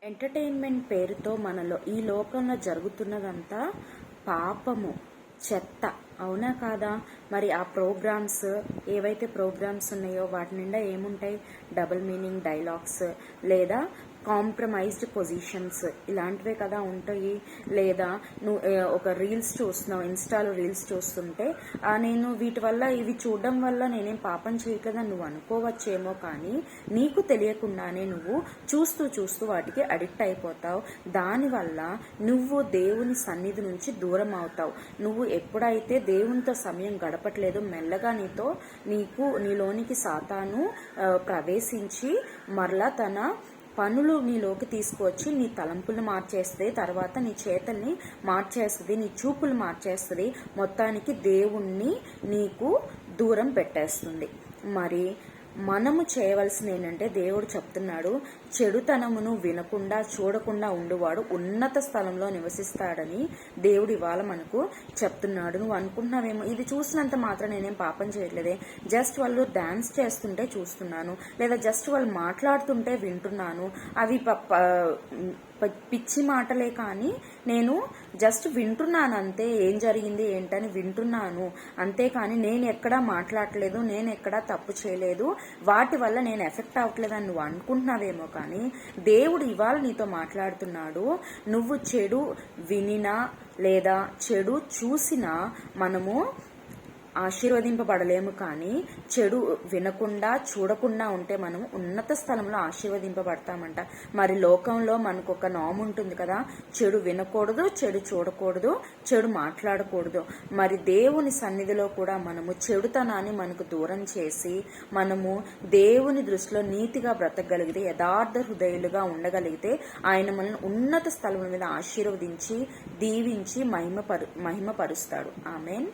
Entertainment పేరుతో మనలో ఈ లోకంలో జరుగుతున్నదంతా పాపము, చెత్త. అవునా కాదా? మరి ఆ ప్రోగ్రామ్స్ ఏవైతే ప్రోగ్రామ్స్ ఉన్నాయో వాటి నిండా ఏముంటాయి? డబుల్ మీనింగ్ డైలాగ్స్ లేదా కాంప్రమైజ్డ్ పొజిషన్స్ ఇలాంటివే కదా ఉంటాయి. లేదా నువ్వు ఒక రీల్స్ చూస్తున్నావు, ఇన్స్టాలో రీల్స్ చూస్తుంటే నేను వీటి వల్ల ఇవి చూడడం వల్ల నేనేం పాపం చేయకదని నువ్వు అనుకోవచ్చేమో, కానీ నీకు తెలియకుండానే నువ్వు చూస్తూ చూస్తూ వాటికి అడిక్ట్ అయిపోతావు. దానివల్ల నువ్వు దేవుని సన్నిధి నుంచి దూరం అవుతావు. నువ్వు ఎప్పుడైతే దేవునితో సమయం గడపట్లేదు, మెల్లగా నీలోనికి సాతాను ప్రవేశించి మరలా తన పనులు నీలోకి తీసుకువచ్చి నీ తలంపులు మార్చేస్తుంది, తర్వాత నీ చేతల్ని మార్చేస్తుంది, నీ చూపులు మార్చేస్తుంది, మొత్తానికి దేవుణ్ణి నీకు దూరం పెట్టేస్తుంది. మరి మనము చేయవలసింది ఏంటంటే, దేవుడు చెప్తున్నాడు, చెడుతనమును వినకుండా చూడకుండా ఉండువాడు ఉన్నత స్థలంలో నివసిస్తాడని దేవుడు ఇవాళ మనకు చెప్తున్నాడు. నువ్వు అనుకుంటున్నావేమో, ఇది చూసినంత మాత్రం నేనేం పాపం చేయట్లేదే, జస్ట్ వాళ్ళు డాన్స్ చేస్తుంటే చూస్తున్నాను, లేదా జస్ట్ వాళ్ళు మాట్లాడుతుంటే వింటున్నాను, అవి పిచ్చి మాటలే, కానీ నేను జస్ట్ వింటున్నాను అంతే, ఏం జరిగింది ఏంటని వింటున్నాను అంతేకాని నేను ఎక్కడా మాట్లాడలేదు, నేను ఎక్కడా తప్పు చేయలేదు, వాటి వల్ల నేను ఎఫెక్ట్ అవ్వట్లేదని నువ్వు అనుకుంటున్నావేమో, కానీ దేవుడు ఇవాళ నీతో మాట్లాడుతున్నాడు. నువ్వు చెడు వినినా లేదా చెడు చూసినా మనము ఆశీర్వదింపబడలేము, కానీ చెడు వినకుండా చూడకుండా ఉంటే మనం ఉన్నత స్థలంలో ఆశీర్వదింపబడతామంట. మరి లోకంలో మనకు ఒక నామ్ ఉంటుంది కదా, చెడు వినకూడదు, చెడు చూడకూడదు, చెడు మాట్లాడకూడదు. మరి దేవుని సన్నిధిలో కూడా మనము చెడుతనాన్ని మనకు దూరం చేసి మనము దేవుని దృష్టిలో నీతిగా బ్రతకగలిగితే, యథార్థ హృదయులుగా ఉండగలిగితే ఆయన మనల్ని ఉన్నత స్థలం మీద ఆశీర్వదించి దీవించి మహిమపరుస్తాడు. ఆమేన్.